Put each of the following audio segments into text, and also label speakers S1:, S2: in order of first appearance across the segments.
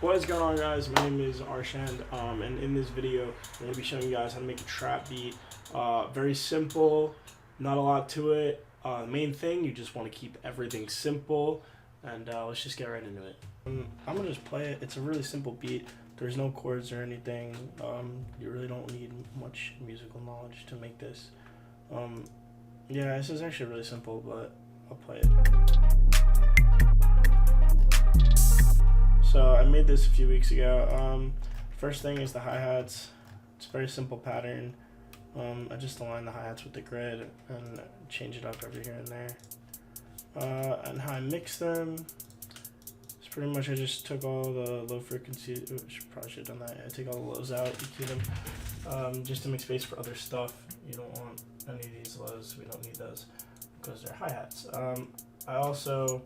S1: What is going on, guys? My name is Arshand, and in this video I'm going to be showing you guys how to make a trap beat. Very simple, not a lot to it. The main thing, you just want to keep everything simple, and let's just get right into it. I'm going to just play it. It's a really simple beat. There's no chords or anything. You really don't need much musical knowledge to make this. Yeah, this is actually really simple, but I'll play it. So I made this a few weeks ago. First thing is the hi-hats. It's a very simple pattern. I just align the hi-hats with the grid and change it up every here and there. And how I mix them is pretty much I just took all the low frequency, probably should have done that. I take all the lows out, EQ them, just to make space for other stuff. You don't want any of these lows, we don't need those because they're hi-hats. I also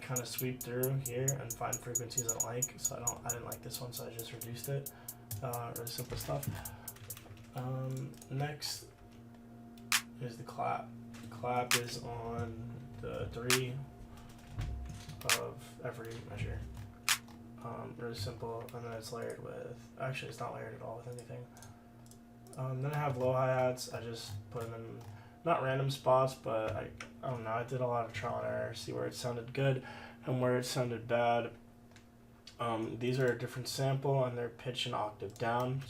S1: kind of sweep through here and find frequencies I don't like. So I didn't like this one, so I just reduced it. Really simple stuff. Next is the clap. The clap is on the 3 of every measure. Really simple, and then it's layered with, actually it's not layered at all with anything. Then I have low hi-hats. I just put them in not random spots, but I don't know, I did a lot of trial and error, see where it sounded good and where it sounded bad. These are a different sample and they're pitch an octave down,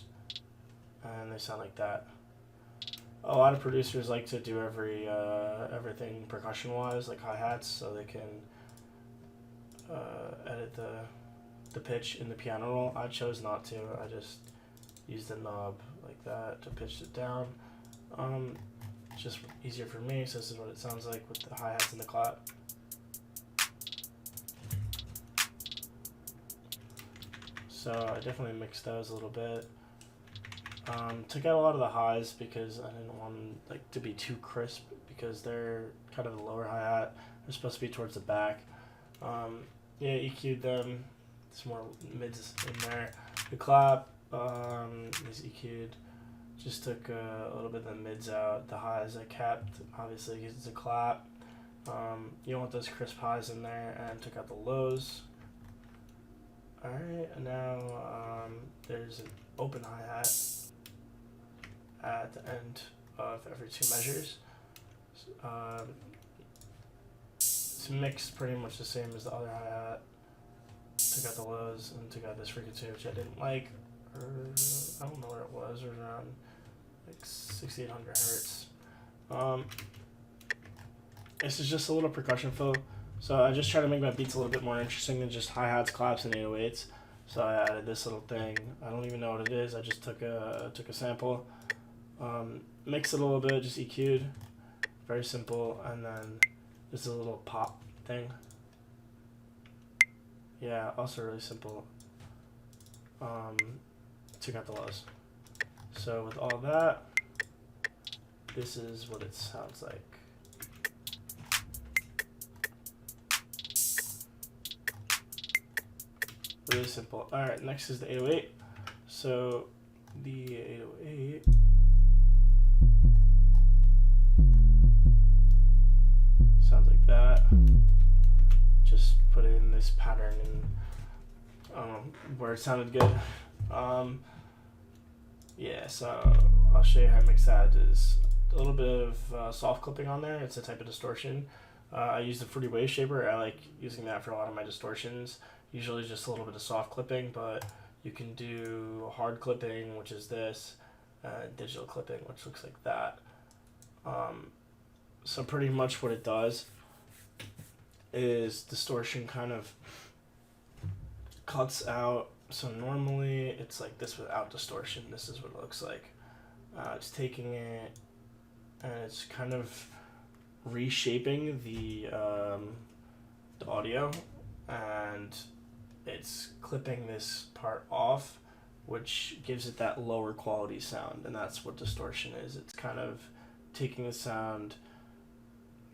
S1: and they sound like that. A lot of producers like to do everything percussion wise, like hi-hats, so they can edit the pitch in the piano roll. I chose not to. I just used the knob like that to pitch it down. Just easier for me, so this is what it sounds like with the hi-hats and the clap. So I definitely mixed those a little bit. Took out a lot of the highs because I didn't want them to be too crisp, because they're kind of the lower hi-hat. They're supposed to be towards the back. Yeah, EQ'd them. Some more mids in there. The clap is EQ'd. Just took a little bit of the mids out. The highs I kept, obviously, because it's a clap. You don't want those crisp highs in there, and took out the lows. Alright, and now there's an open hi-hat at the end of every 2 measures. It's mixed pretty much the same as the other hi-hat. Took out the lows and took out this frequency, which I didn't like. I don't know where it was around like 6800 hertz. This is just a little percussion fill, so I just try to make my beats a little bit more interesting than just hi-hats, claps, and 808s. So I added this little thing. I don't even know what it is. I just took a sample, mixed it a little bit, just EQ'd, very simple, and then just a little pop thing. Yeah, also really simple. Took out the lows. So with all that, this is what it sounds like. Really simple. Alright, next is the 808. So the 808 sounds like that. Just put in this pattern and where it sounded good. Yeah, so I'll show you how I mix that. There's a little bit of soft clipping on there. It's a type of distortion. I use the Fruity Wave Shaper. I like using that for a lot of my distortions. Usually just a little bit of soft clipping, but you can do hard clipping, which is this, digital clipping, which looks like that. So pretty much what it does is distortion kind of cuts out. So normally it's like this without distortion. This is what it looks like. It's taking it and it's kind of reshaping the audio, and it's clipping this part off, which gives it that lower quality sound, and that's what distortion is. It's kind of taking the sound,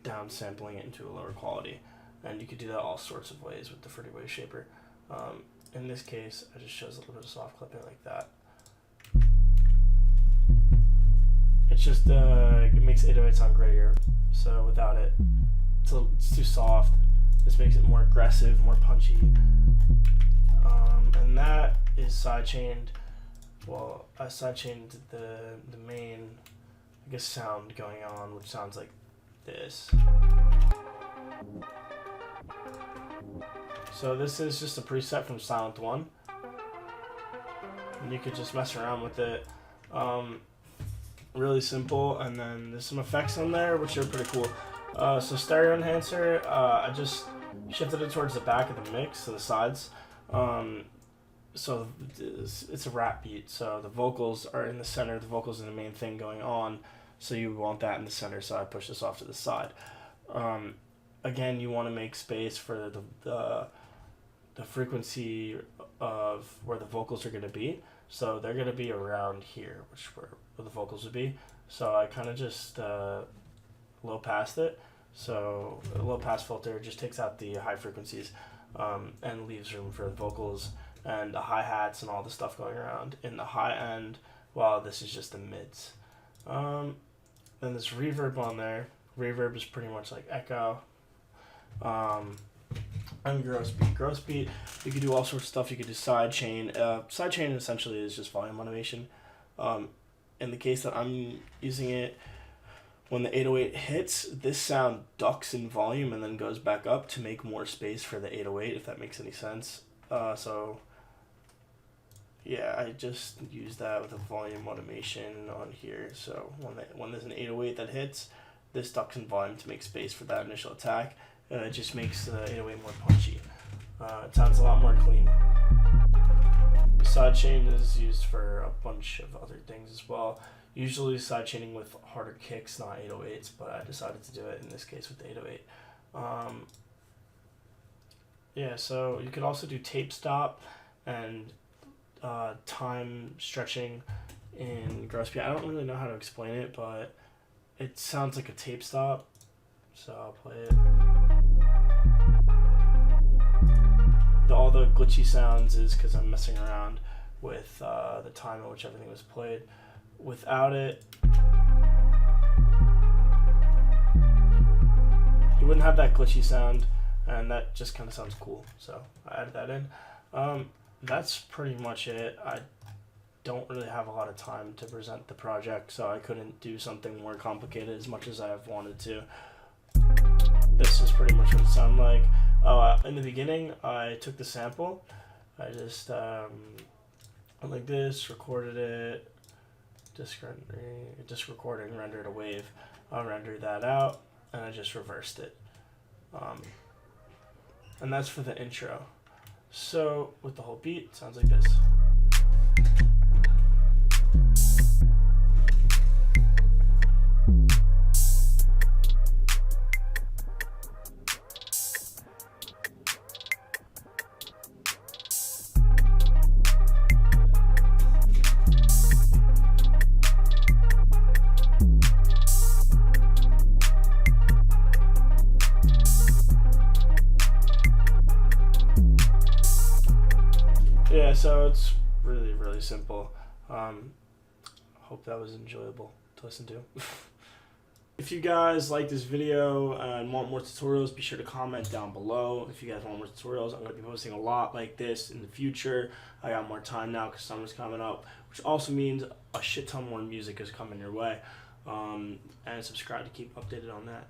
S1: downsampling it into a lower quality, and you could do that all sorts of ways with the Fruity Wave Shaper. In this case, I just chose a little bit of soft clipping like that. It's just, it makes 808 sound grittier, so without it, it's too soft. This makes it more aggressive, more punchy. sidechained. Well, I sidechained the main, I guess, sound going on, which sounds like this. So this is just a preset from Silent One, and you could just mess around with it. Really simple, and then there's some effects on there which are pretty cool. So stereo enhancer, I just shifted it towards the back of the mix, so the sides. So it's a rap beat, so the vocals are in the center, the vocals are the main thing going on, so you want that in the center, so I push this off to the side. Again, you want to make space for the frequency of where the vocals are going to be, so they're going to be around here, which where the vocals would be. So I kind of just low passed it, so a low pass filter just takes out the high frequencies and leaves room for the vocals and the hi-hats and all the stuff going around in the high end, while this is just the mids. Then there's reverb on there. Reverb is pretty much like echo. And gross beat. Gross beat, you could do all sorts of stuff. You could do sidechain. Sidechain essentially is just volume automation. In the case that I'm using it, when the 808 hits, this sound ducks in volume and then goes back up to make more space for the 808, if that makes any sense. So yeah, I just use that with a volume automation on here. So when there's an 808 that hits, this ducks in volume to make space for that initial attack. It just makes the 808 more punchy. It sounds a lot more clean. Sidechain is used for a bunch of other things as well. Usually sidechaining with harder kicks, not 808s, but I decided to do it in this case with the 808. Yeah, so you could also do tape stop and time stretching in gross beat. I don't really know how to explain it, but it sounds like a tape stop, so I'll play it. All the glitchy sounds is because I'm messing around with the time at which everything was played. Without it, you wouldn't have that glitchy sound, and that just kind of sounds cool, so I added that in. That's pretty much it. I don't really have a lot of time to present the project, so I couldn't do something more complicated as much as I have wanted to. This is pretty much what it sounded like. In the beginning, I took the sample, I just went like this, recorded it, just recording, rendered a wave. I'll render that out, and I just reversed it. And that's for the intro. So with the whole beat, it sounds like this. Yeah, so it's really, really simple. Hope that was enjoyable to listen to. If you guys like this video and want more tutorials, be sure to comment down below. If you guys want more tutorials, I'm going to be posting a lot like this in the future. I got more time now because summer's coming up, which also means a shit ton more music is coming your way. And subscribe to keep updated on that.